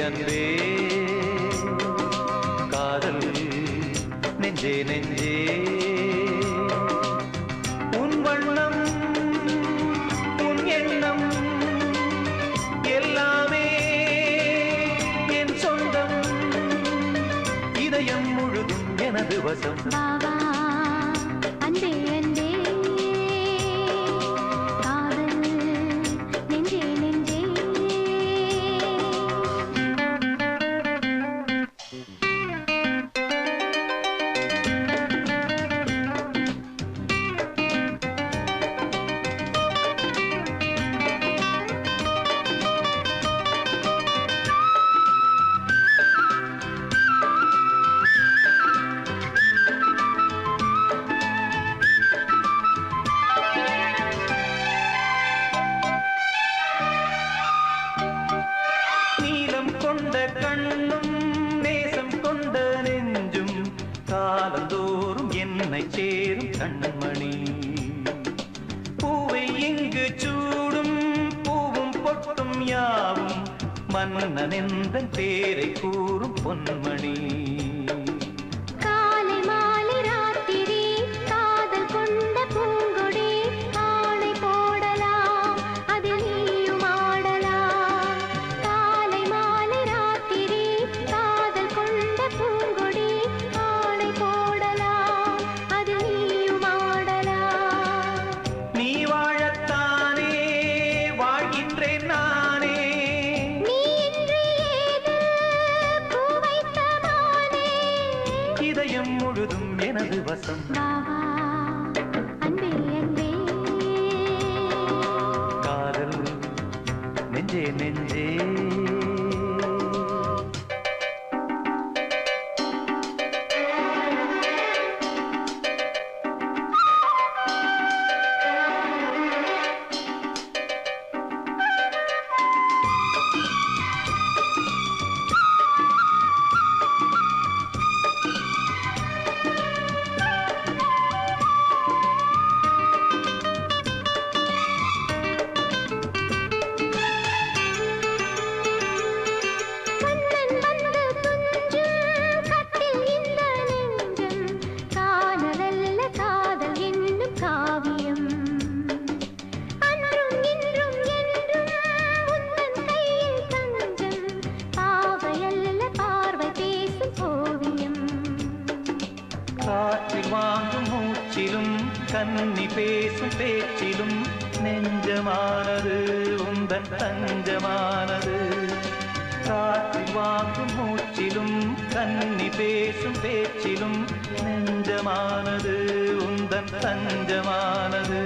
அன்பே காதல் நெஞ்சே நெஞ்சே உன் வண்ணம் உன் எண்ணம் எல்லாமே என் சொந்தம் இதயம் முழுதும் எனது வசம் அன்பே அன்பே காதல் நெஞ்சே நெஞ்சே கொண்ட கண்ணும் நேசம் கொண்ட நெஞ்சும் காலந்தோறும் என்னை சேரும் கண்மணி பூவை இங்கு சூடும் பூவும் பொட்டும் யாவும் மன்னன் என்ற பேரை கூறும் பொன்மணி இதயம் முழுதும் எனது வசம் அன்பே அன்பே காதல் நெஞ்சே நெஞ்சே காற்றில் வாங்கும் மூச்சிலும் கன்னி பேசும் பேச்சிலும் நெஞ்சமானது உந்தன் தஞ்சமானது காற்றில் வாங்கும் மூச்சிலும் கன்னி பேசும் பேச்சிலும் நெஞ்சமானது உந்தன் தஞ்சமானது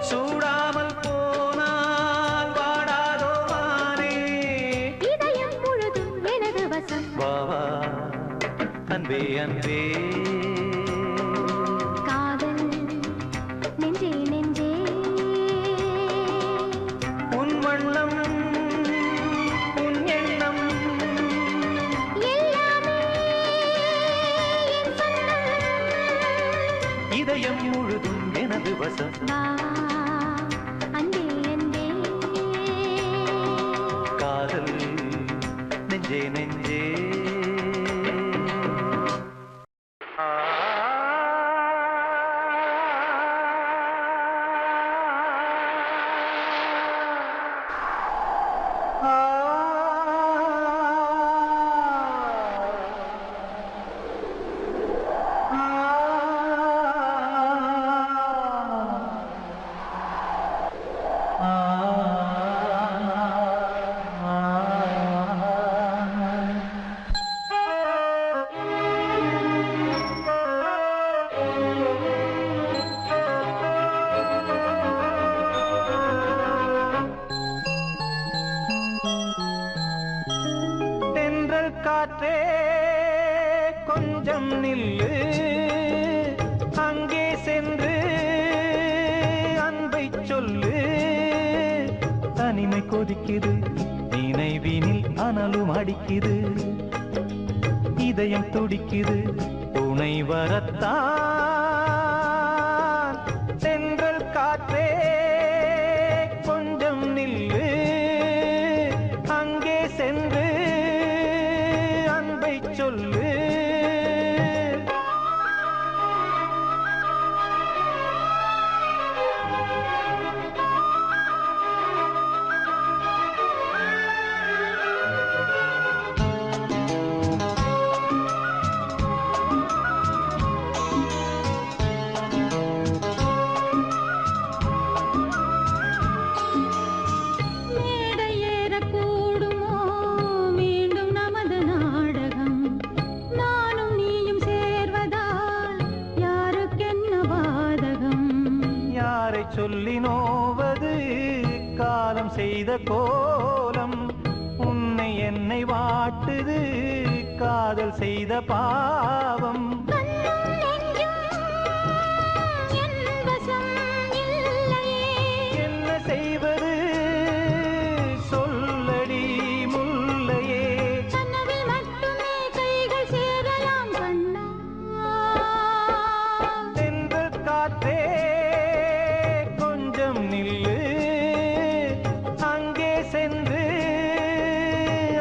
சூடாமல் போனால் வாடாதோ மானே வாவா அன்பே அன்பே காதல் நெஞ்சே நெஞ்சே உன் வண்ணம் உன் எண்ணம் எல்லாமே என் சொந்தம் இதயம் முழுதும் எனது வசம் அன்பே அன்பே காதல் நெஞ்சே நெஞ்சே காற்றே கொஞ்சம் நில்லு அங்கே சென்று அன்பை சொல்லு தனிமை கொதிக்குது நினைவினில் அனலும் அடிக்குது இதயம் துடிக்குது துணை வரத்தான் தென்றல் காற்றே நோவது காலம் செய்த கோலம். உன்னை என்னை வாட்டுது காதல் செய்த பாவம். என்ன செய்வது சொல்லடி முல்லையே. தென்றல் காற்றே கொஞ்சம் நில்லு, அங்கே சென்று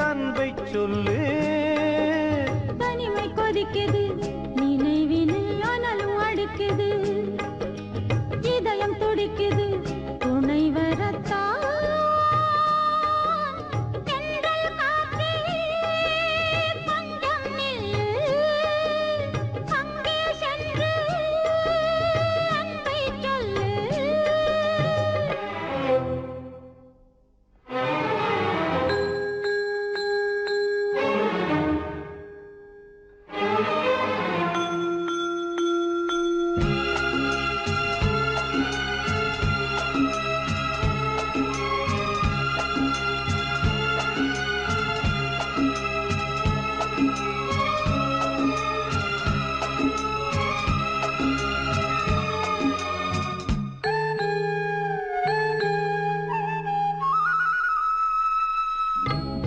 அன்பை சொல்லு. தனிமை கொதிக்குது நினைவினில் அனலும் அடிக்குது, இதயம் துடிக்குது துணை வரத்தான். தென்றல் காற்றே கொஞ்சம் நில்லு, அங்கே சென்று அன்பை சொல்லு.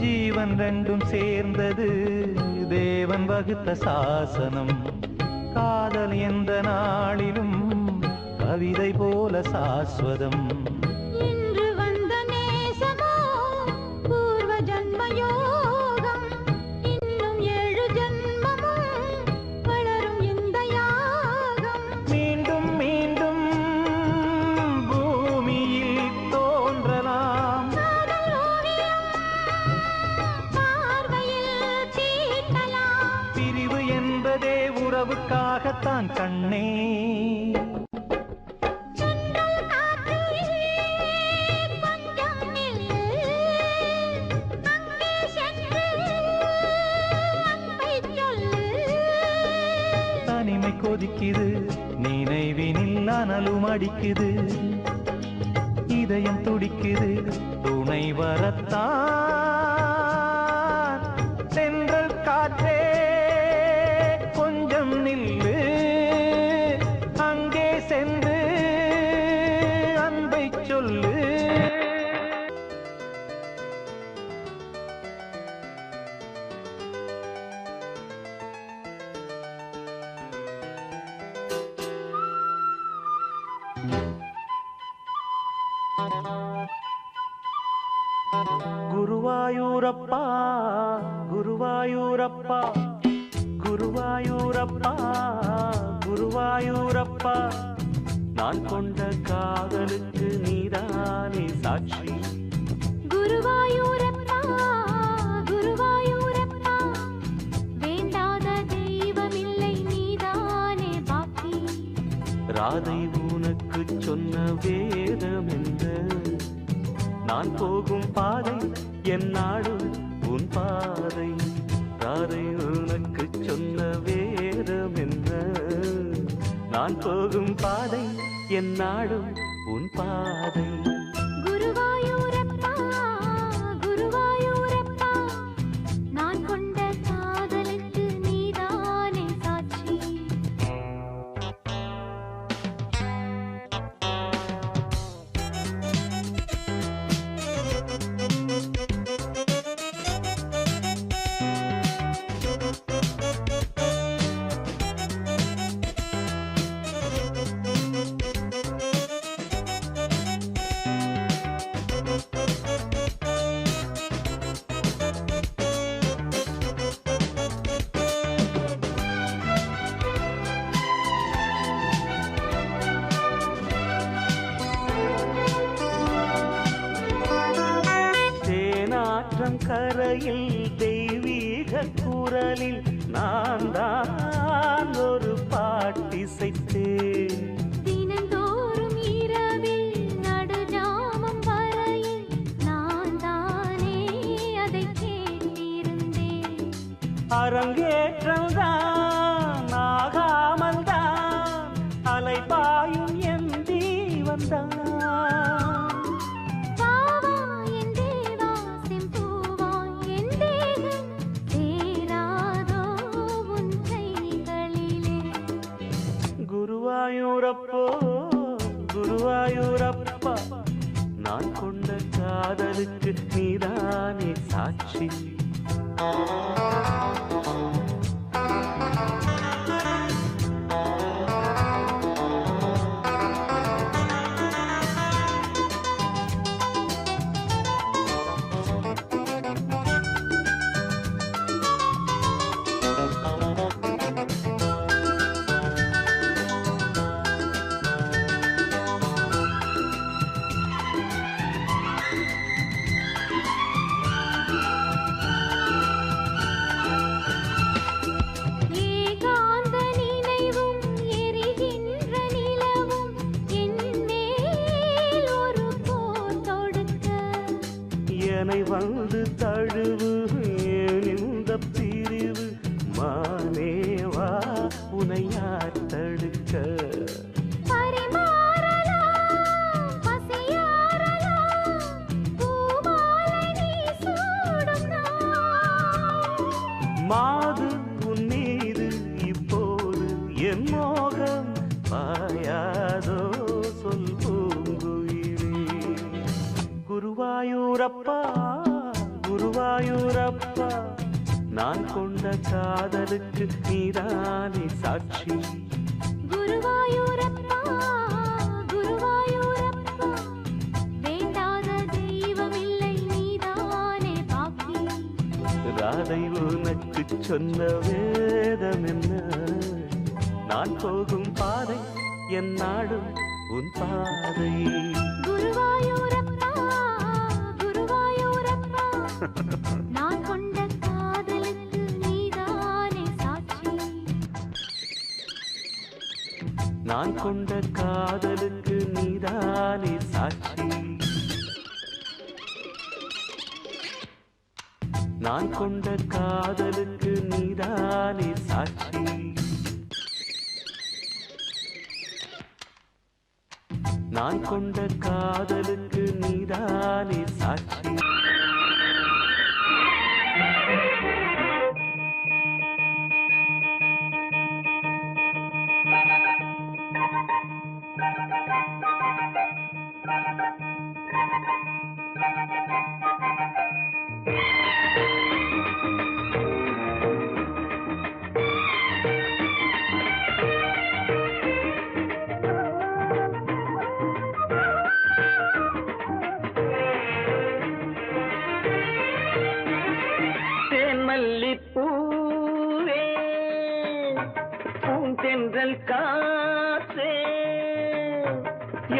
ஜீவன் ரெண்டும் சேர்ந்தது தேவன் வகுத்த சாசனம். காதல் எந்த நாளிலும் கவிதை போல சாஸ்வதம். இன்று வந்த நேசமோ பூர்வ ஜன்ம யோகம், இன்னும் 7 ஜன்மமும் வளரும் இந்த யாகம். மீண்டும் மீண்டும் பூமியில் தோன்றலாம், காதல் ஓவியம் பார்வையில் தீட்டலாம். பிரிவு என்பதே உறவுக்காகத்தான் கண்ணே. தென்றல் காற்றே கொஞ்சம் நில்லு, அங்கே சென்று அன்பை சொல்லு. தனிமை கொதிக்குது நினைவினில் அனலும் அடிக்குது, இதயம் துடிக்குது துணை வரத்தான். தென்றல் காற்றே கொஞ்சம் நில்லு, அங்கே சென்று அன்பை சொல்லு. குருவாயூரப்பா குருவாயூரப்பா குருவாயூரப்பா குருவாயூரப்பா, நான் கொண்ட காதலுக்கு நீதானே சாட்சி. குருவாயூரப்பா குருவாயூரப்பா, வேண்டாத தெய்வமில்லை நீதானே பாக்கி. ராதை உனக்கு சொன்ன வேதம் என்ன? நான் போகும் பாதை என் நாடு உன் பாதை. ராதை உனக்கு சொன்ன வேதம் என்ன? நான் போகும் பாதை என் நாடு உன் பாதை. குருவாயூரப்பா குருவாயூரப்பா, நான் கொண்ட காதலுக்கு நீதானே சாட்சி. தேனாற்றம் கரையில் தெய்வீக குரலில் நான் தான் ஒரு பாட்டிசைத்தேன். தினந்தோறும் இரவில் நடுஜாமம் வரையில் நான் தானே அதை கேட்டிருந்தேன். அரங்கேற்றம் தான் ஆகாமல் தான் அலைபாயும் என் தீவந்தான். போறப்போ குருவாயூரப்பா நான் கொண்ட காதலுக்கு நீதானே சாட்சி. ஏகாந்த நினைவும் எரிகின்ற நிலவும் என்மேல் ஒரு போர் தொடுக்க என்னை வந்து தழுவு ஏன் இந்த பிரிவு மானேவா உனை யார் தடுக்க. பரிமாறலாம் பசியாறலாம் பூமாலை நீ சூடும் நாள். மாது உன் மீது இப்போது என் மோகம் பாயாதோ சொல் பூங்குயிலே. குருவாயூரப்பா குருவாயூரப்பா நான் கொண்ட காதலுக்கு நீதானே சாட்சி. குருவாயூரப்பா குருவாயூரப்பா வேண்டாத தெய்வமில்லை நீதானே பாக்கி. ராதை உனக்கு சொன்ன வேதம் என்ன? நான் போகும் பாதை என் நாடும் உன் பாதை. குருவாயூரப்பா குருவாயூரப்பா நான் கொண்ட காதலுக்கு நீதானே சாட்சி. நான் கொண்ட காதலுக்கு நீதானே சாட்சி. நான் கொண்ட காதலுக்கு நீதானே சாட்சி. நான் கொண்ட காதலுக்கு நீதானே சாட்சி. தேன்மல்லிப்பூவே பூந்தென்றல் காற்றே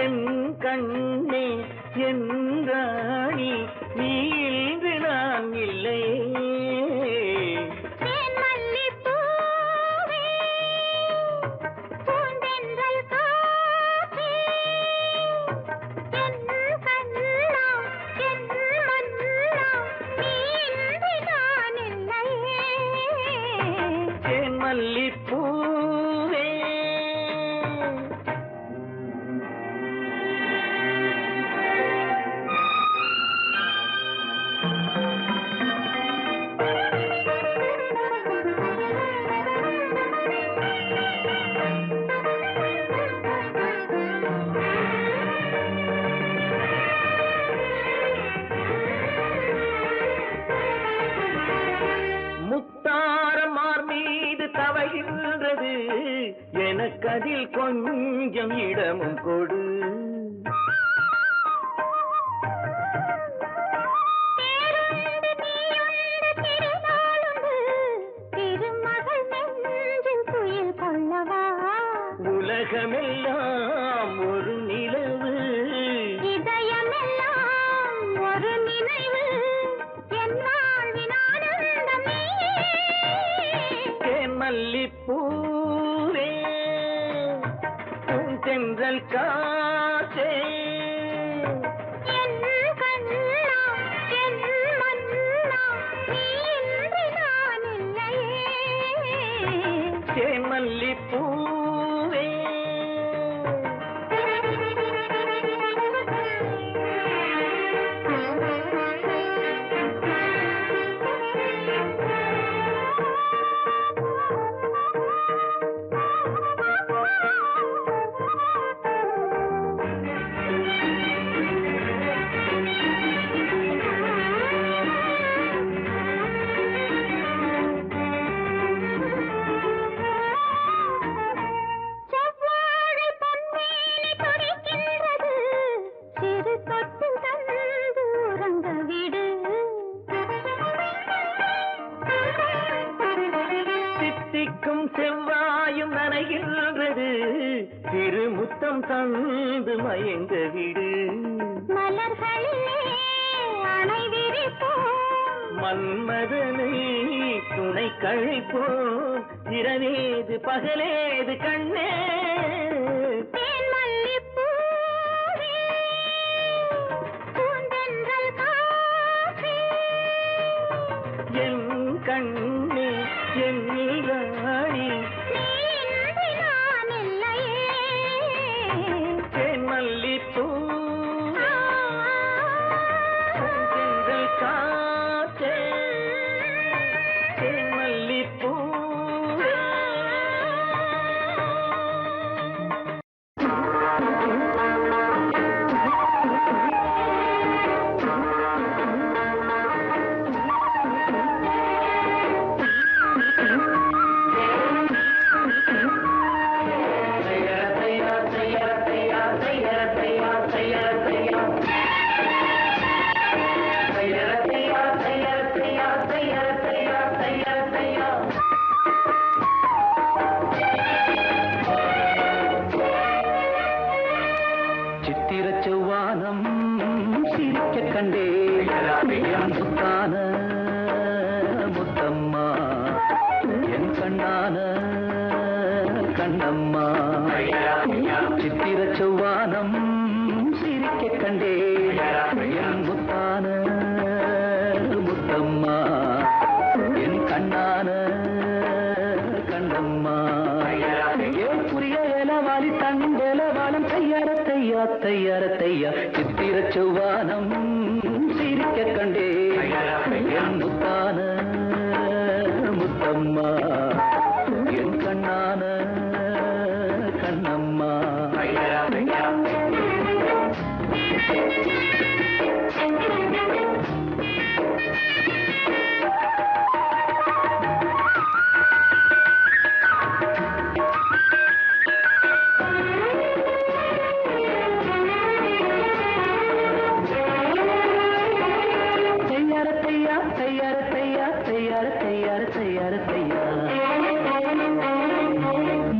என் கண்ணே என் ராணி நீ இன்று நான் இல்லை. தேன்மல்லிப்பூவே பூந்தென்றல் காற்றே என் கண்ணா என் மன்னா நீ இன்று நான் இல்லை. தேன்மல்லிப்பூவே முத்தாரமார் மீது தவழ்கின்றது எனக்கதில் கொஞ்சம் இடமும் கொடு. தேருண்டு நீயுண்டு திருநாளுண்டு திருமகள் நெஞ்சில் துயில் கொள்ளவா. உலகமெல்லாம் ஒரு நிலவு இதயமெல்லாம் ஒரு நினைவு என் வாழ்வின் ஆனந்தம் நீயே. தேன்மல்லிப்பூவே பூந்தென்றல் காற்றே என் கண்ணா என் மன்னா நீ இன்று நான் இல்லையே. தேன்மல்லிப்பூவே முத்தம் தந்து மயங்க விடு மலர்களிலே அணை விரிப்போம் மன்மதனை துணை கழிப்போம் இரவேது பகலேது கண்ணே தேன்மல்லிப்பூவே பூந்தென்றல் காற்றே என் கண்ணே என் ராணி நீ இன்றி நான் இல்லையே தேன்மல்லிப்பூ பூந்தென்றல் காற்றே தேன்மல்லிப்பூவே சித்திரச் செவ்வானம் சிரிக்க கண்டே முத்தான முத்தம்மா என் கண்ணான கண்ணம்மா சித்திரச் செவ்வானம் சிரிக்க கண்டே என் முத்தான முத்தம்மா என் கண்ணான கண்ணம்மா ஏன் புரிய ஏலவாலி தண்டேலவாலம் தையார தையா தையார தையா சித்திரச் செவ்வானம் சிரிக்க கண்டே என் முத்தான முத்தம்மா என் கண்ணான கண்ணம்மா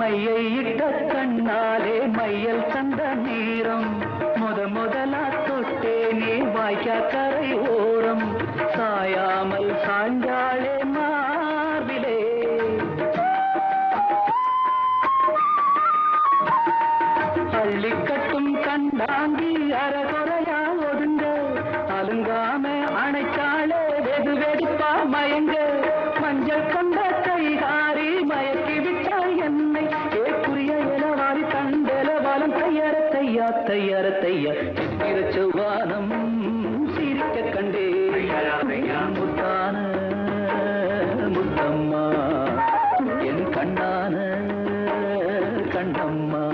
மையை இட்ட கண்ணாலே மையல் சந்த நீரம் முதலா தொட்டேனே வாய்க்கா கரை ஓரம் சாயாமல் சாஞ்சாளே மார்பிலே அள்ளி கட்டும் கண்டாங்கி அறகுறையா ஒதுங்க அலுங்காம அணைச்சாளே வெது வெடிப்பா மயங்க மஞ்சள் கொண்ட கைகாரி மயக்கி விட்டாய் என்னை ஏக்குரிய இளவாரி தண்டலவாலம் தையார தையா தையார தையா சித்திரச் செவ்வானம் சிரிக்க கண்டே முத்தான முத்தம்மா என் கண்ணான கண்ணம்மா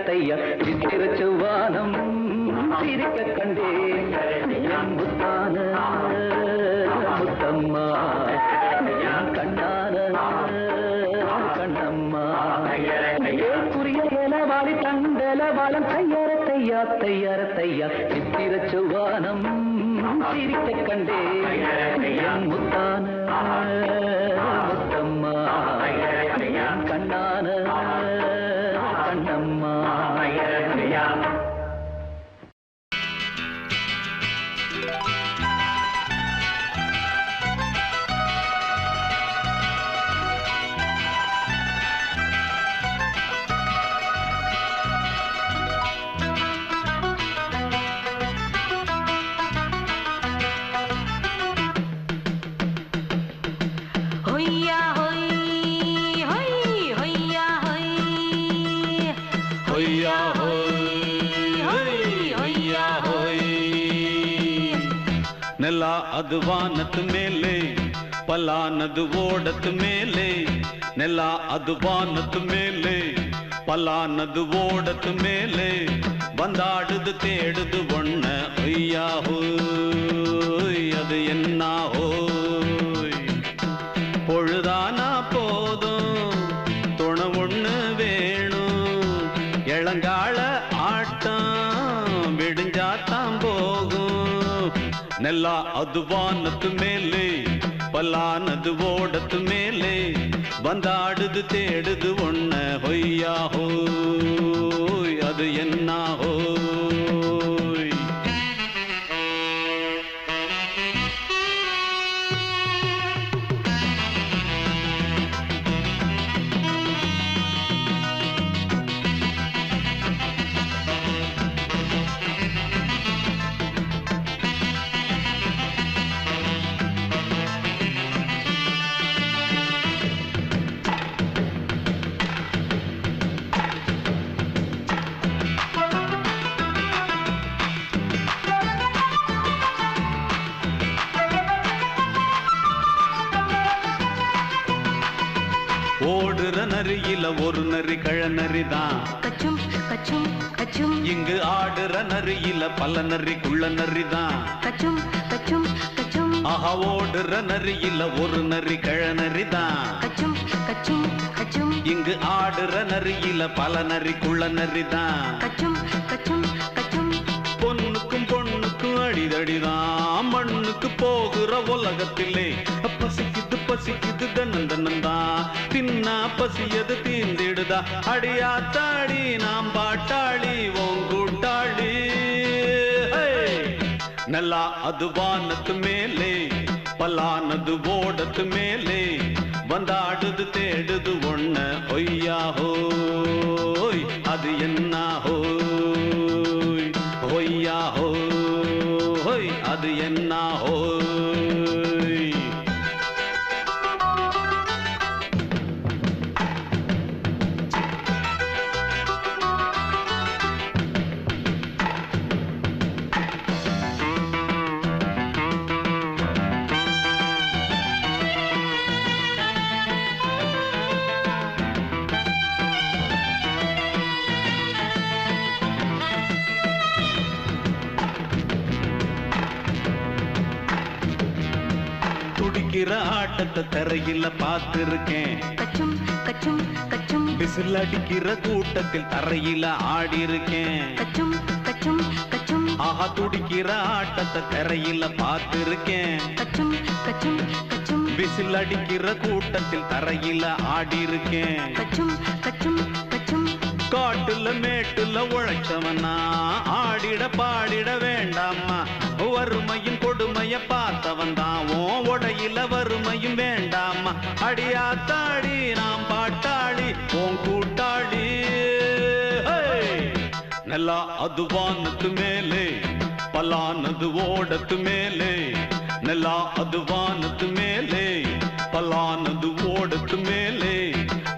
தையா சித்திரச் செவ்வானம் சிரிக்க கண்டே என் முத்தான முத்தம்மா என் கண்ணான கண்ணம்மா புரிய ஏலவாளி தண்டலவாளம் தையார தையா சித்திரச் செவ்வானம் சிரிக்க கண்டே என் முத்தான முத்தம்மா என் கண்ணான கண்ணம்மா ನೆಲ ಅದು ವಾನದ ಮೇಲೆ ಪಲಾನದು ಓಡದ ಮೇಲೆ ನೆಲ ಅದು ವಾನದ ಮೇಲೆ ಪಲಾನದು ಓಡದ ಮೇಲೆ வந்தாடுது தேடுது ஒண்ண ஐயா ஹோய் அது என்ன ஹோய் பொழுதானா போதும் துணை ஒண்ணு வேணும் இளங்கால ஆட்டம் விடிஞ்சாத்தான் போகும் நெல்லா அது வானத்து மேலே பலானது ஓடத்து மேலே வந்தாடுது தேடுது ஒண்ண ஹொய்யா ஹோய் அது என்ன ஹோய் ஓடுற நரியில ஒரு நரி கழநரிதான் கச்சும் கச்சும் கச்சும் இங்கு ஆடுற நரியில பல நரி குள்ள நரிதான் கச்சும் கச்சும் கச்சும் ஆஹா ஓடுற நரியில ஒரு நரி கழநரிதான் கச்சும் கச்சும் கச்சும் இங்கு ஆடுற நரியில பல நரி குள்ள நரிதான் கச்சும் கச்சும் கச்சும் பொண்ணுக்கும் பொண்ணுக்கும் அடிதடிதான் மண்ணுக்கு போகிற உலகத்திலே பசிக்குது பசிக்குது தன்னந்தனந்தான் தின்னா பசியது தீந்திடுதா அடியாத்தாடி நாம் பாட்டாளி ஓங்கூட்டாளி நல்லா அது வானத்து மேலே பலானது ஓடத்து மேலே வந்தாடுது தேடுது ஒண்ண ஒய்யா ஹோய் அது என்ன ஹோய் ஒய்யா ஹோய் அது என்ன ஹோய் துடிக்கிற ஆட்டத்தை தரையில பார்த்திருக்கேன் கச்சும் கச்சும் கச்சும் விசில் அடிக்கிற கூட்டத்தில் தரையில ஆடி இருக்கேன் கச்சும் கச்சும் கச்சும் ஆஹா துடிக்கிற ஆட்டத்தை தரையில பார்த்திருக்கேன் கச்சும் கச்சும் கச்சும் விசில் அடிக்கிற கூட்டத்தில் தரையில ஆடி இருக்கேன் கச்சும் கச்சும் கச்சும் காட்டுல மேட்டுல உழைச்சவனா ஆடிட பாடிட வேண்டாமா வறுமையின் கொடுமைய பார்த்தவன் தான் உடையில வறுமையும் வேண்டாமா அடியாத்தாடி நாம் பாட்டாளி ஓன் கூட்டாளி நல்லா அது வானத்து மேலே பலானது ஓடத்து மேலே நல்லா அது வானத்து மேலே பலானது ஓடத்து மேலே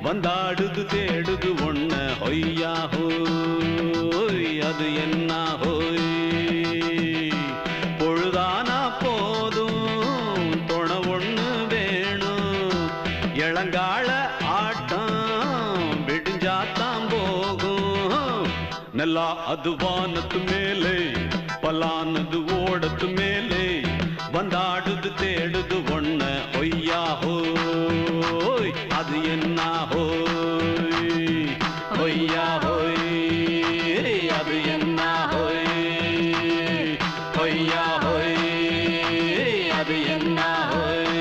வந்தாடுது தேடுது ஒண்ண ஒய்யா ஹோய் அது என்ன ஹோய் பொழுதானா போதும் துணை ஒண்ணு வேணும் இளங்கால ஆட்டம் விடிஞ்சாத்தான் போகும் நல்லா அது வானத்து மேலே பலானது ஓடத்து மேலே வந்தாடுது தேடுது ஒண்ண ஒய்யா ஹோய் அது என்ன ஹோய் ஒய்யா ஹோய் அது என்ன ஹோய் ஒய்யா ஹோய் அது என்ன ஹோய்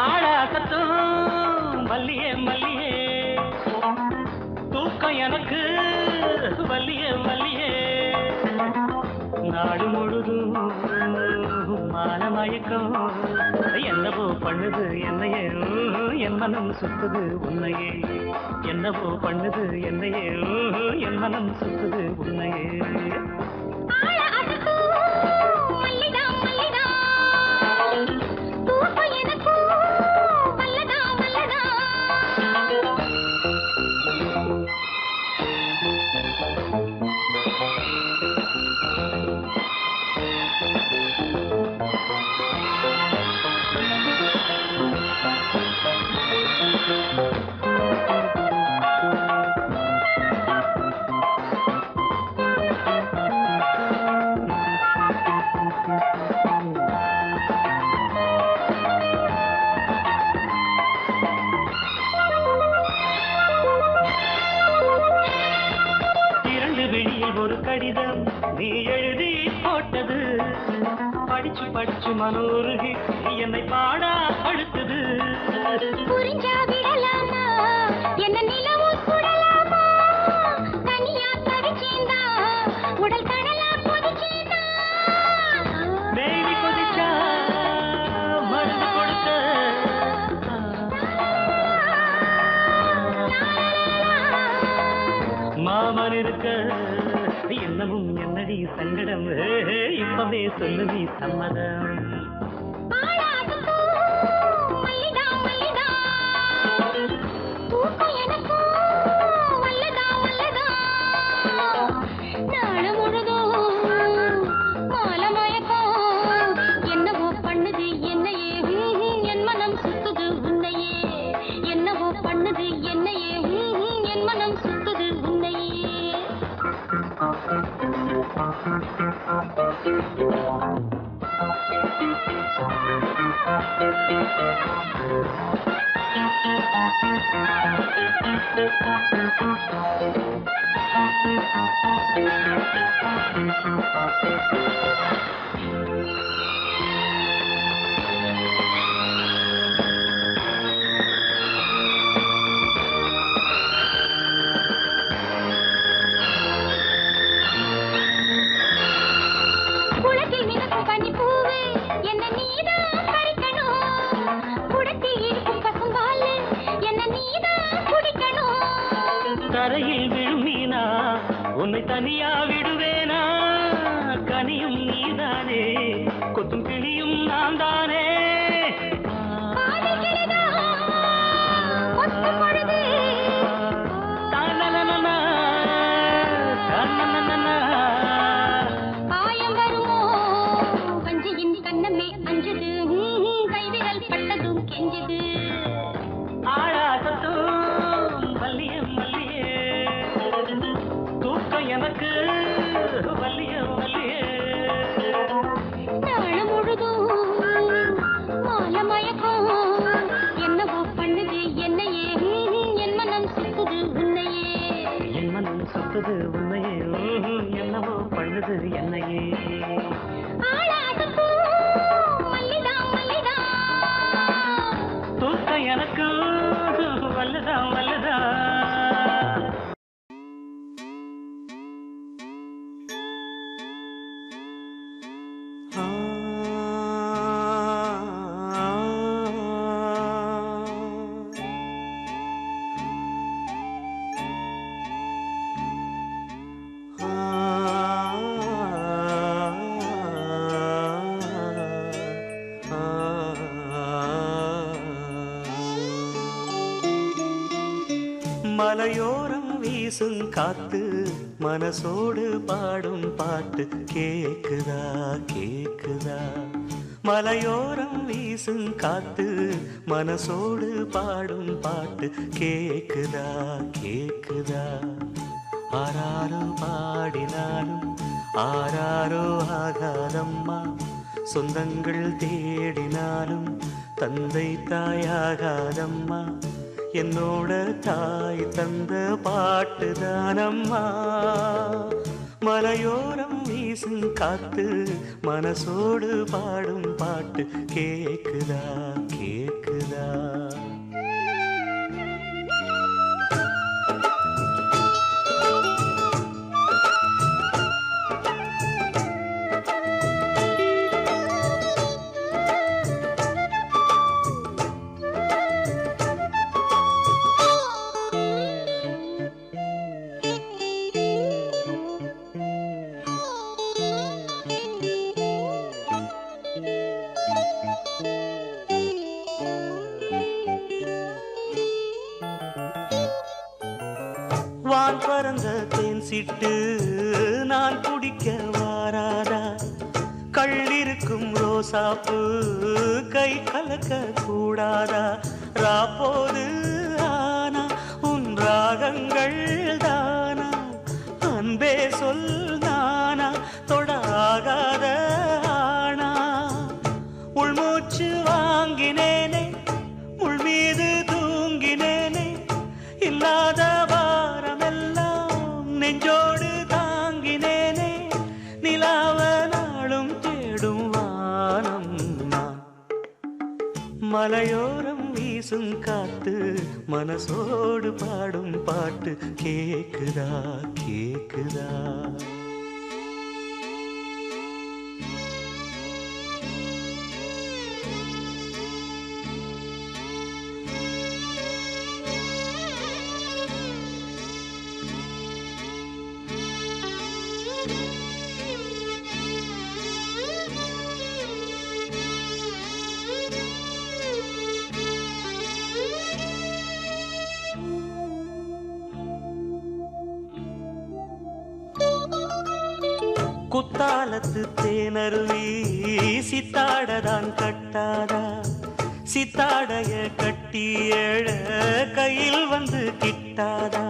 ஆடாசத்தும் மல்லியே மல்லியே தூக்கம் எனக்கு வல்லியே வல்லியே நாடு முழுதும் மானமயக்கம் என்னவோ பண்ணுது என்னையே என் மனம் சுத்துது உன்னையே என்னவோ பண்ணுது என்னையே என் மனம் சுத்துது உன்னையே ஒரு கடிதம் நீ எழுதி போட்டது படிச்சு படிச்சு மனோருகி என்னை பாடா அழுத்தது புரிஞ்சா விடலாமா என்ன நிலவும் சுடலாமா தனியா தவிச்சேந்தா உடல் கடலா கொதிச்சேந்தா மேலி கொதிச்சா மருந்து கொடுத்த மாமன் இருக்க என்னமும் என்னடி சங்கடம் இப்பவே சொல்லு நீ சம்மதம் என்னவோ பண்ணுது என்னையே என் மனம் சுத்துது உன்னையே என்னவோ பண்ணுது என்னையே என் மனம் சுத்துது உன்னையே தரையில் விழும் மீனா உன்னை தனியா விடுவேனா கனியும் நீதானே கொத்தும் கிளியும் நான் தானே ஆயம் வருமோ வஞ்சியின் கண்ணமே அஞ்சது கைவிரல் பட்டதும் கெஞ்சது ஆழாசத்தும் வல்லியம் வல்லியே தூக்கம் எனக்கு வல்லியம் வல்லியே நாள் முழுதும் மாலை மயக்கம் என்னவோ பண்ணுது என்னையே என் மனம் சுத்துது உன்னையே என் மனம் சுத்துது உன்னையே என்னவோ பண்ணுது என்னையே தூக்கம் எனக்கு வல்லுதான் வல்லுதான் மலையோரம் வீசும் காத்து மனசோடு பாடும் பாட்டு கேக்குதா கேக்குதா மலையோரம் வீசும் காத்து மனசோடு பாடும் பாட்டு கேக்குதா கேக்குதா ஆராரோ பாடினாலும் ஆராரோ ஆகாதம்மா சொந்தங்கள் தேடினாலும் தந்தை தாயாகாதம்மா என்னோட தாய் தந்த பாட்டுதானம்மா மலையோரம் வீசும் காத்து மனசோடு பாடும் பாட்டு கேக்குதா கேக்குதா சிட்டு நான் குடிக்க வாராதா கள்ளிருக்கும் ரோசாப்பு கை கலக்க கூடாதா ராப்போது ஆனா உன் ராகங்கள் தானா அன்பே சொல் நானா தொடாகாத ஆனா உள்மூச்சு வாங்கினேனே உள் மீது தூங்கினேனே இல்லாத வாரமெல்லாம் நெஞ்சோடு தாங்கினேனே நிலாவ நாளும் தேடும் வானம் நான் மலையோரம் வீசும் காத்து மனசோடு பாடும் பாட்டு கேக்குதா கேக்குதா குத்தாலத்து தேனருவி சித்தாடதான் கட்டாதா சித்தாடைய கட்டி எழ கையில் வந்து கிட்டாதா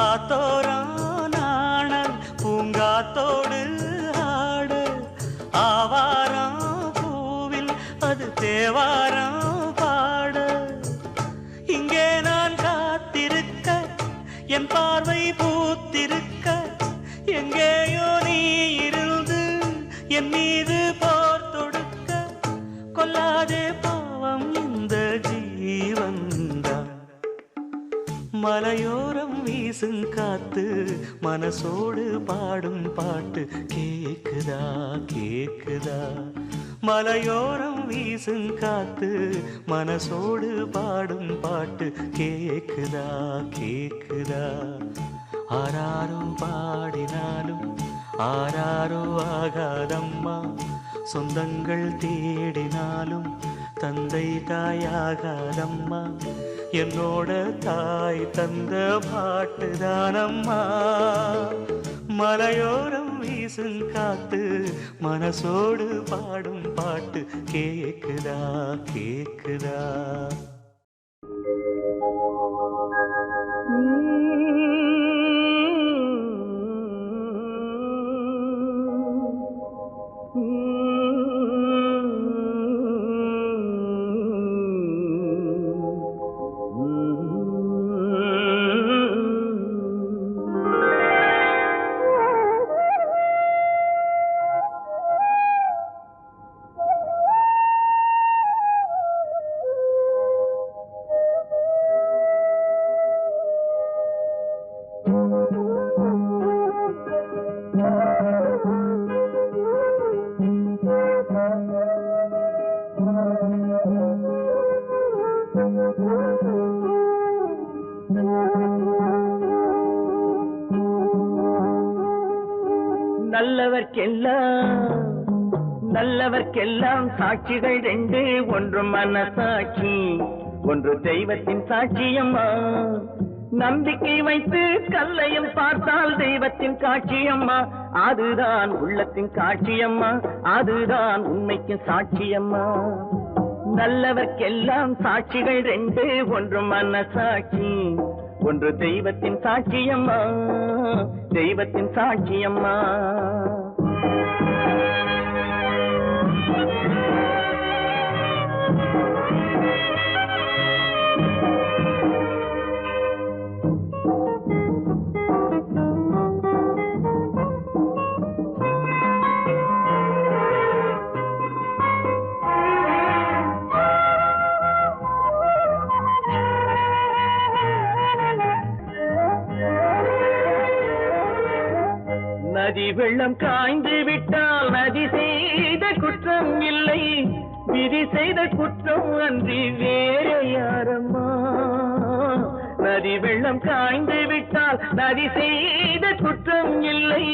ஆத்தோரம் நாணல் பூங்காத்தோடு ஆட ஆவாரம் பூவில் அது தேவாரம் பாட இங்கே நான் காத்திருக்க என் பார்வை பூத்திருக்க எங்கேயோ நீ இருந்து என் மீது போர் தொடுக்க கொல்லாதே பாவம் இந்த ஜீவன்தான் மலையோரம் வீசும் காத்து மனசோடு பாடும் பாட்டு கேக்குதா கேக்குதா மலையோரம் வீசும் காத்து மனசோடு பாடும் பாட்டு கேக்குதா கேக்குதா ஆராரோ பாடினாலும் ஆராரோ ஆகாதம்மா சொந்தங்கள் தேடினாலும் தந்தை தாயாகாதம்மா என்னோட தாய் தந்த பாட்டுதானம்மா மலையோரம் வீசும் காத்து மனசோடு பாடும் பாட்டு கேக்குதா கேக்குதா நல்லவர்க்கெல்லாம் சாட்சிகள் ரெண்டு ஒன்று மனசாட்சி ஒன்று தெய்வத்தின் சாட்சியம்மா நம்பிக்கை வைத்து கல்லையும் பார்த்தால் தெய்வத்தின் காட்சியம்மா அதுதான் உள்ளத்தின் காட்சியம்மா அதுதான் உண்மைக்கு சாட்சியம்மா நல்லவர்க்கெல்லாம் சாட்சிகள் ரெண்டு ஒன்று மனசாட்சி ஒன்று தெய்வத்தின் சாட்சியம்மா தெய்வத்தின் சாட்சியம்மா நதி வெள்ளம் காய்ந்து விட்டால் நதி செய்த குற்றம் இல்லை விதி செய்த குற்றம் அன்றி வேற யாரம்மா நதி வெள்ளம் காய்ந்து விட்டால் நதி செய்த குற்றம் இல்லை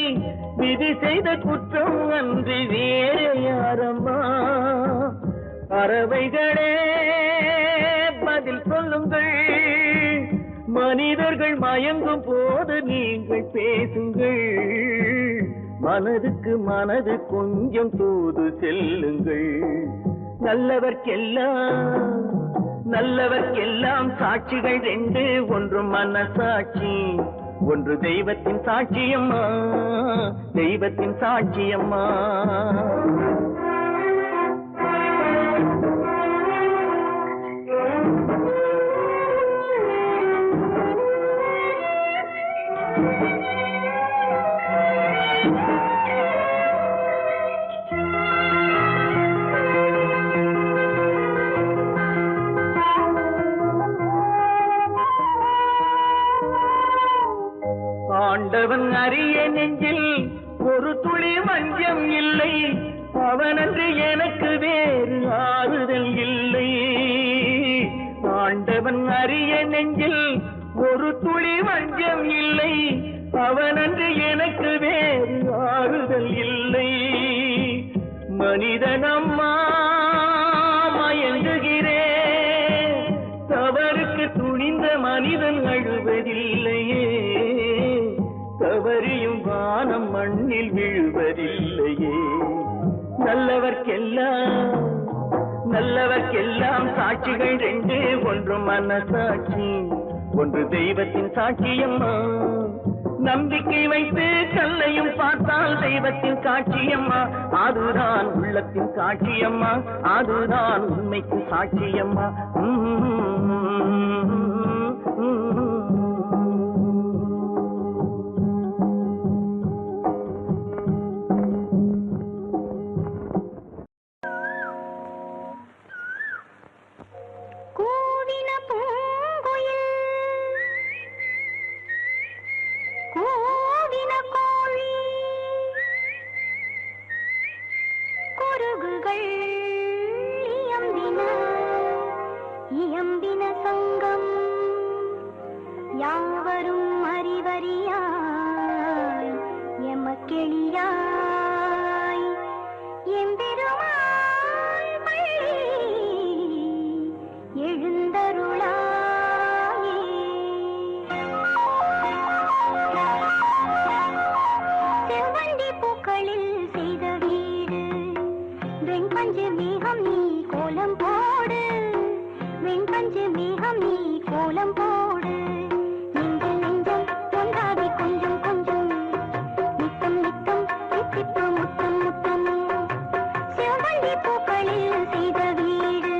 விதி செய்த குற்றம் அன்றி வேற யாரம்மா பறவைகளே பதில் சொல்லுங்கள் மனிதர்கள் மயங்கும் போது நீங்கள் பேசுங்கள், மனதுக்கு மனது கொஞ்சம் தூது செல்லுங்கள். நல்லவர்க்கெல்லாம் சாட்சிகள் ரெண்டு, ஒன்று மனசாட்சி, ஒன்று தெய்வத்தின் சாட்சியம்மா, தெய்வத்தின் சாட்சியம்மா. ஆண்டவன் அறிய நெஞ்சில் ஒரு துளி வஞ்சம் இல்லை, அவனன்று எனக்கு வேறு ஆறுதல் இல்லை. ஆண்டவன் அறிய நெஞ்சில் ஒரு துளி வஞ்சம் இல்லை, அவனன்று எனக்கு வேறு ஆறுதல் இல்லை. மனிதனம்மா மயங்குகிறேன், தவறுக்கு துணிந்த மனிதன் அழுவதில்லையே, தவறியும் வானம் மண்ணில் விழுவதில்லையே. நல்லவர்க்கெல்லாம் சாட்சிகள் ரெண்டு, ஒன்று மனசாட்சி, ஒன்று தெய்வத்தின் சாட்சியம்மா. நம்பிக்கை வைத்து கல்லையும் பார்த்தால் தெய்வத்தின் சாட்சியம்மா, அதுதான் உள்ளத்தின் சாட்சியம்மா, அதுதான் உண்மைக்கு சாட்சியம்மா. கூவின பூங்குயில், கூவின கோழி, குருகுகள் இயம்பின சங்கம், யாவரும் அறிவறியாய் எமக்கெளியாய் எம்பெருமாள் பள்ளி எழுந்தருளாயே. செவ்வந்தி பூக்களில் செய்த வீடு, வெண்பஞ்சு மேகம் நீ கோலம் போடு, வெண்பஞ்சு மேகம் நீ கோலம் போடு. நெஞ்சம் நெஞ்சம் ஒன்றாகி கொஞ்சம் கொஞ்சம், நித்தம் நித்தம் தித்திப்பு முத்தம் முத்தம். செவ்வந்தி பூக்களில் செய்த வீடு,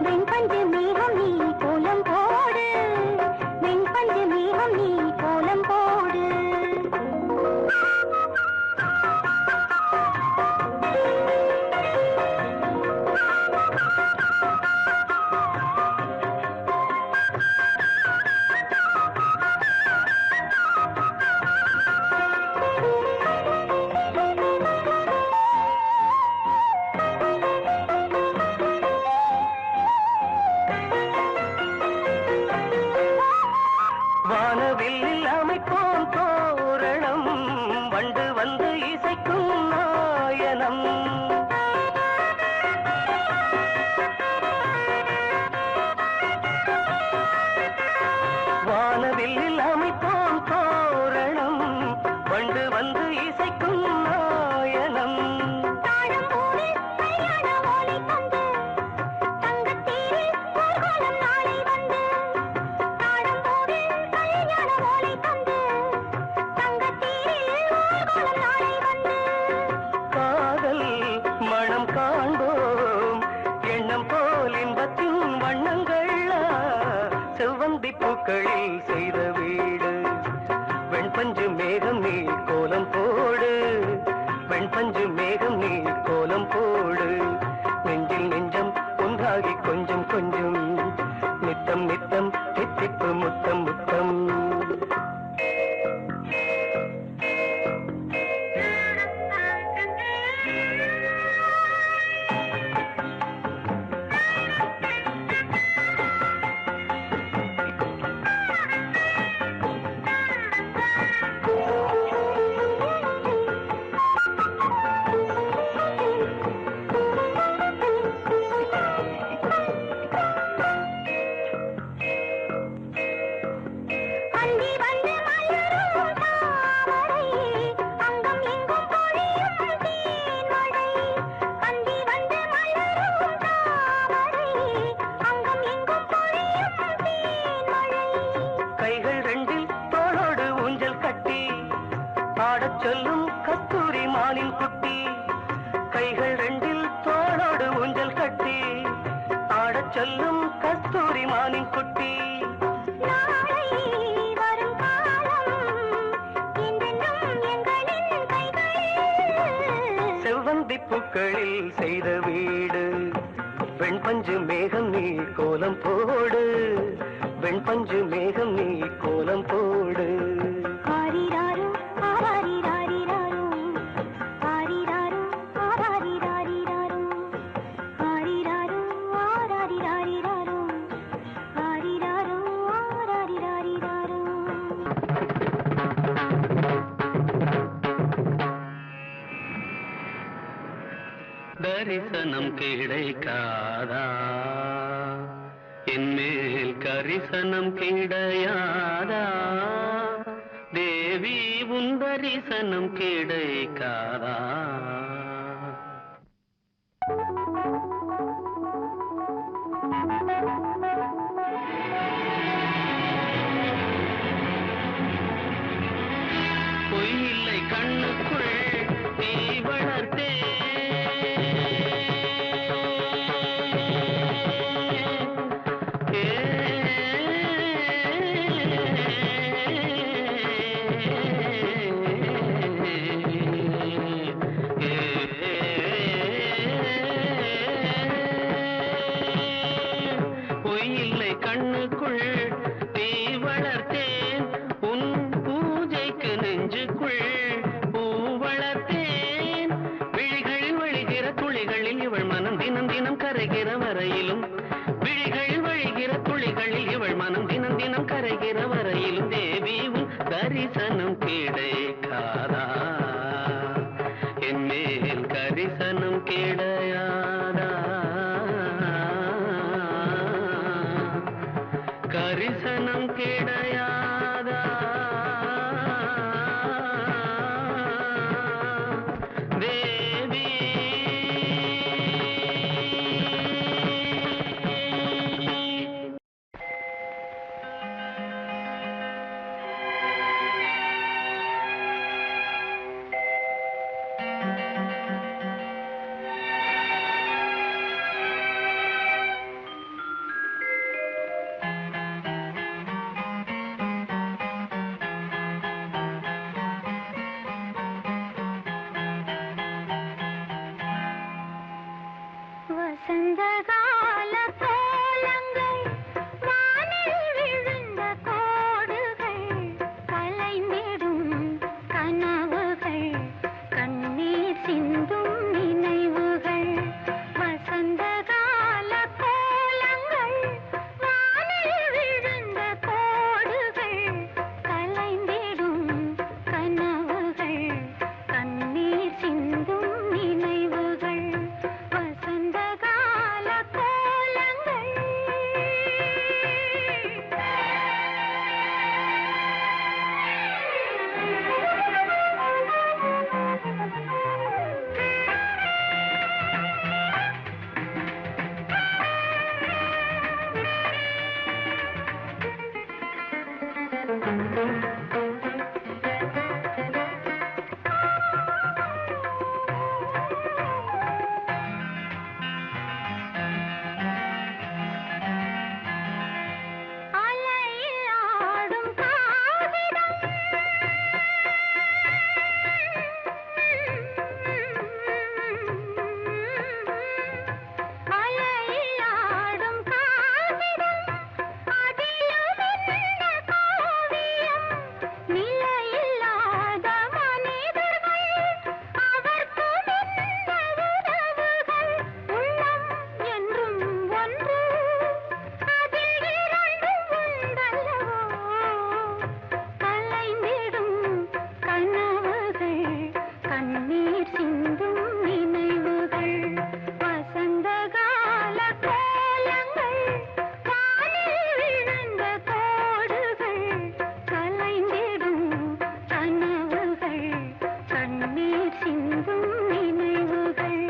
வெண்பஞ்சு மேகம் நீ கோலம் போடு, வெண்பஞ்சு மேகம் நீ கோலம் போடு. வானவில்லில் அமைப்போம் தோரணம், வண்டு வந்து இசைக்கும் நாயனம். வானவில்லில் அமைப்போம் தோரணம், வண்டு வந்து இசைக்கும் நாயனம். தாழம்பூவில் கல்யாண ஓலை தந்து, தங்கத்தேரில் ஊர்வலம் நாளை வந்து. தாழம்பூவில் கல்யாண ஓலை தந்து, தங்கத்தேரில் ஊர்வலம் நாளை வந்து. காதல் மனம் காண்போம், எண்ணம் போல் இன்பத்தின் வண்ணங்கள். செவ்வந்தி பூக்களில் செய்த வீடு, வெண்பஞ்சு மேகம் நீ கோலம் போடு, வெண்பஞ்சு மேகம் நீ கோலம் போடு. நெஞ்சில் நெஞ்சம் ஒன்றாகி கொஞ்சம் கொஞ்சம், நித்தம் நித்தம் தித்திப்பு முத்தம் முத்தம். கைகள் ரெண்டில் தோளோடு ஊஞ்சல் கட்டி ஆடச் சொல்லும் கஸ்தூரி மானின் குட்டி. நாளை வரும் காலம் என்றென்றும் எங்களின் கைகளில். செவ்வந்தி பூக்களில் செய்த வீடு வெண்பஞ்சு மேகம் நீ கோலம் போடு. வெண்பஞ்சு மேகம் நீ கோலம் போடு. ஆரிராரும் ஆராரிராரிராரும் ஆரிராரும் ஆராரிராரிராரும் ஆரிராரும் ஆராரிராரிராரும் ஆரிராரும் ஆராரிராரிராரும். தரிசனம் கிடைக்காதா என்மேல் கரிசனம் கிடையாதா தேவி உன் தரிசனம் கிடைக்காதா. பொய்யில்லை கண்ணுக்குள் நீ வளர்த்தே பொய்யில்லை கண்ணுக்குள் நீ வளர்த்தேன் உன் பூஜைக்கு நெஞ்சுக்குள் பூ வளர்த்தேன். விழிகளில் வழிகிற துளிகளில் இவள் மனம் தினம் தினம் கரைகிற வரையிலும் விழிகளில் வழிகிற துளிகளில் இவள் மனம் தினம் தினம் கரைகிற வரையிலும் தேவி உன் தரிசனம் கிடைக்காதா என்மேல் கரிசனம் கிடையாதா கரிசனம் கிடையாதா தேவி. வசந்தகால கோலங்கள் வானில் விழுந்த கோடுகள் கலைந்திடும் கனவுகள் கண்ணீர் சிந்தும் நினைவுகள். வசந்தகால கோலங்கள் வானில் விழுந்த கோடுகள் கலைந்திடும் கனவுகள் கண்ணீர் சிந்தும் நினைவுகள். வசந்தகால கோலங்கள். அலையில் ஆடும் காகிதம் அலையில் ஆடும் காகிதம் அதிலும் என்ன காவியம். நிலையில்லாத மனிதர்கள் அவர்க்கும் என்ன உறவுகள். உள்ளம் என்றும் ஒன்று அதில் இரண்டும் உண்டல்லவோ. கலைந்திடும் கனவுகள் கண்ணீர் சிந்தும் நினைவுகள். வசந்தகால கோலங்கள் வானில் விழுந்த கோடுகள் கலைந்திடும் கனவுகள் கண்ணீர் சிந்தும் நினைவுகள்.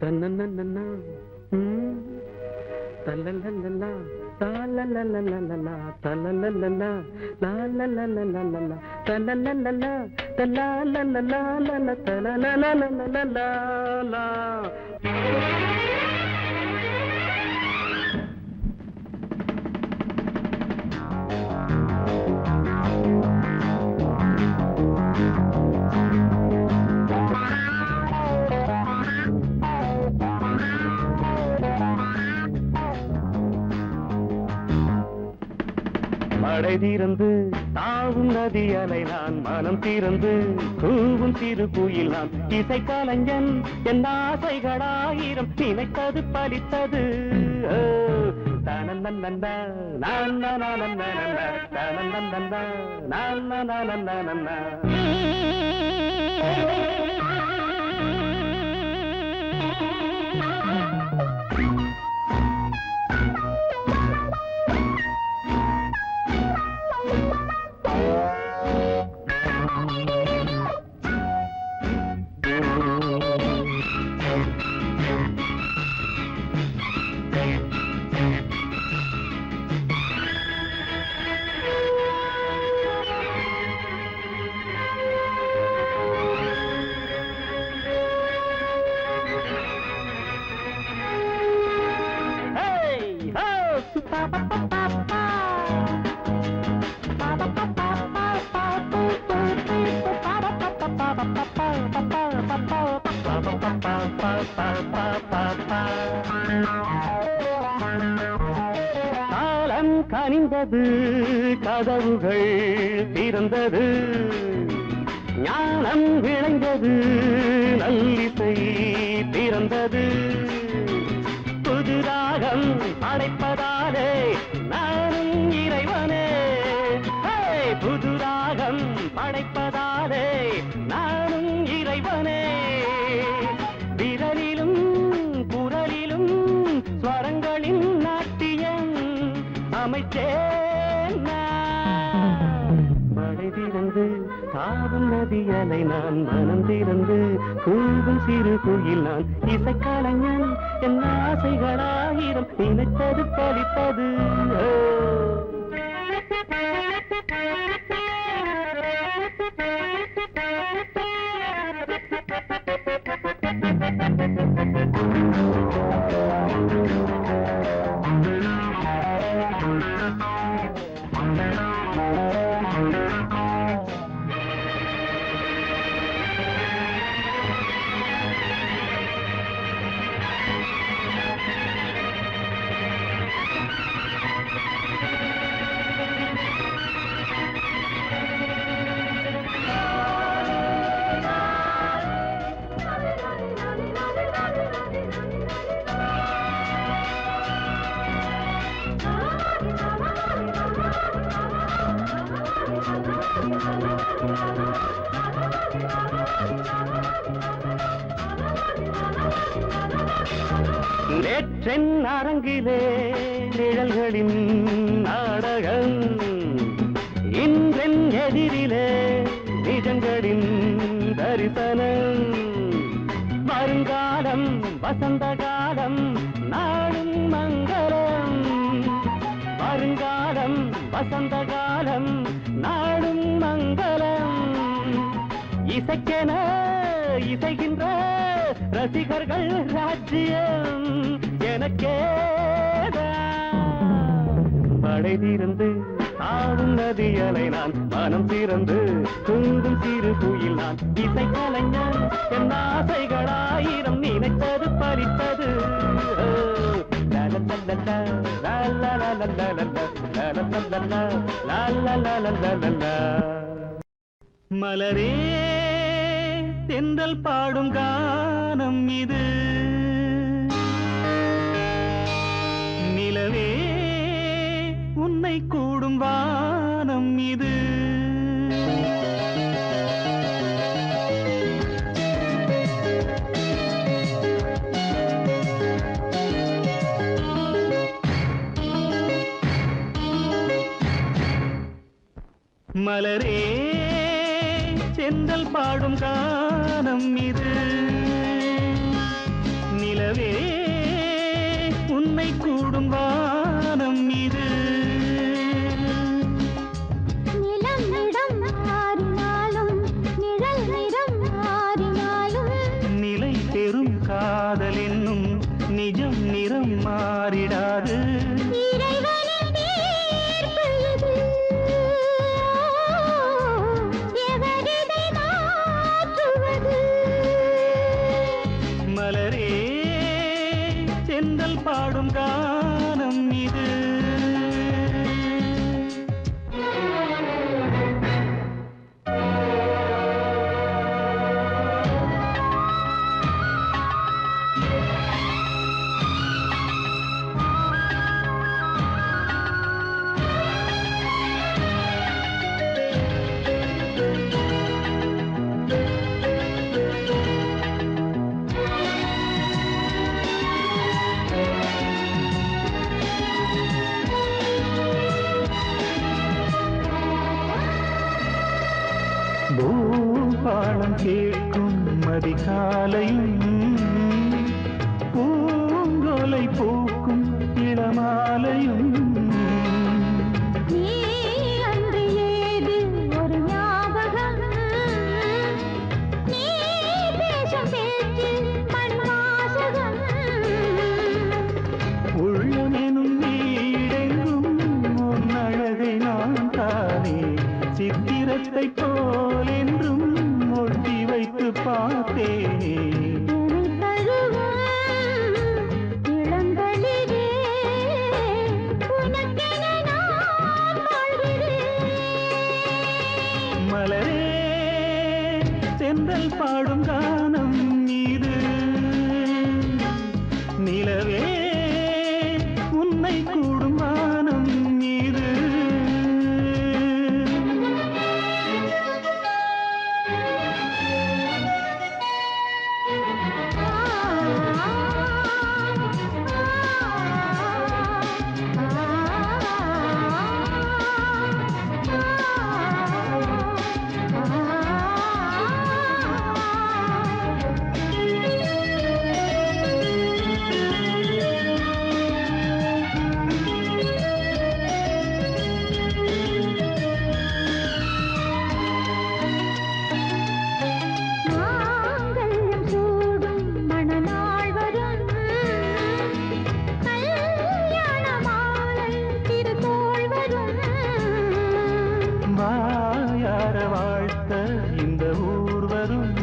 தன்னன்னன்னா தல்லல்லல்லா தாலல்லல்லல்லா தல்லல்லல்லா லாலல்லல்லல்லா தல்லல்லல்லா தல்லல்லல்லா தல்லல்லல்லா. மழை தீர்ந்து தாவும் நதி அலை நான் மனம் தீர்ந்து கூவும் சிறு குயில் நான் இசை கலைஞன் என் ஆசைகளாயிரம் நினைத்தது பலித்தது. தனநந்தா நான் தனநந்தா நான் காலம் கனிந்தது கதவுகள் திறந்தது ஞானம் விளைந்தது நல்லிசை திறந்தது புது ராகம் படைப்பதாலே நானும் இறைவனே புது ராகம் படைப்பதாலே நானும் இறைவனே விரலிலும் குரலிலும் ஸ்வரங்களின் நாட்டியம் அமைச்சேன் மழை திறந்து தாவும் நதி அலை நான் மனம் திறந்து கூவும் சிறு குயில் நான் இசைக்கலைஞன் என் ஆசைகளாயிரம் நினைத்தது பலித்தது. நேற்றென் அரங்கிலே நிழல்களின் நாடகம் இன்றென் எதிரிலே நிஜங்களின் தரிசனம் வருங்காலம் வசந்த காலம் நாடும் மங்களம் வருங்காலம் வசந்த காலம் நாடும் மங்களம் இசைக்கென இசைகின்ற ரசிகர்கள் ராஜ்யம் எனக்கேதான் மழை தீர்ந்து ஆடும் நதி அலை நான் மனம் திறந்து தூங்கும் சிறு குயில் நான் இசை கலைஞன் என் ஆசைகளாயிரம் நினைத்தது பலித்தது. மலரே தென்றல் பாடும் கானம் இது நிலவே உன்னை கூடும் வானம் இது மலரே தென்றல் பாடும் கானம் இது நிஜம் நிறம் மாறிடாது. இறைவனின் தீர்ப்பு இது. எவரிதை மாற்றுவது? மலரே செந்தல் பாடும் கானம் இது. பூபாலம் கேட்கும் மதிகாலையும் பூங்கோலை பூக்கும் இளமாலையும். நீ அன்று ஏது ஒரு ஞாபகம்? நீ பேசும் பேச்சு மண்வாசகம். உள்ளமெனும் வீடெங்கும் உன் அழகை நான் தானே சித்திரத்தை போல் என்றும் ஒட்டி வைத்து பார்த்தேனே. இளங்களிலே உனக்கென நான் வாழ்கிறேன். மலரே செந்தல் பாடும் கானம் இது. நிலவே உன்னை கூடும் வானம் இது. மாங்கல்யம் சூடும் மணநாள் வரும். கல்யாண மாலை திருத்தோள் வரும். வாயார வாழ்த்த இந்த ஊர் வரும்.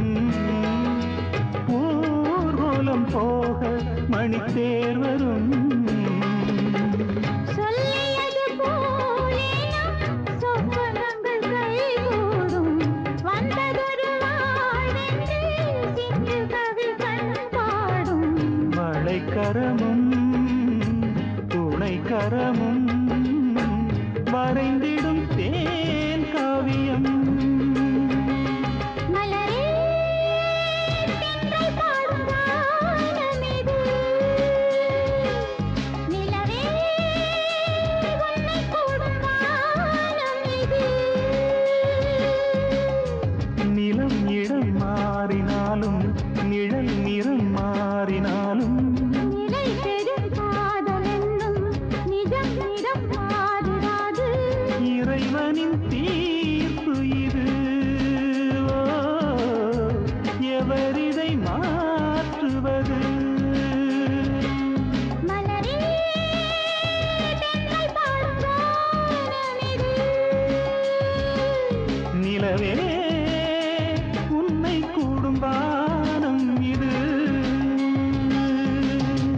ஊர்வலம் போக மணித்தேர் வரும். சொல்லியது போலே நம் சொப்பனங்கள் கைகூடும். வந்ததொரு வாழ்வென்று சிந்து கவி கண்பாடும். மழைக்கரமும் துணைக்கரமும் வரைந்திடும் தேன் காவியம். மலரே தென்றல் பாடும் கானம் இது. நிலவே உன்னை கூடும் வானம் இது. நிலம் இடம் மாறினாலும் நிழல் நிறம் மாறினாலும் நிலை பெறும் காதல் என்னும் நிஜம் நிறம் மாறிடாது. இறைவனின் தீ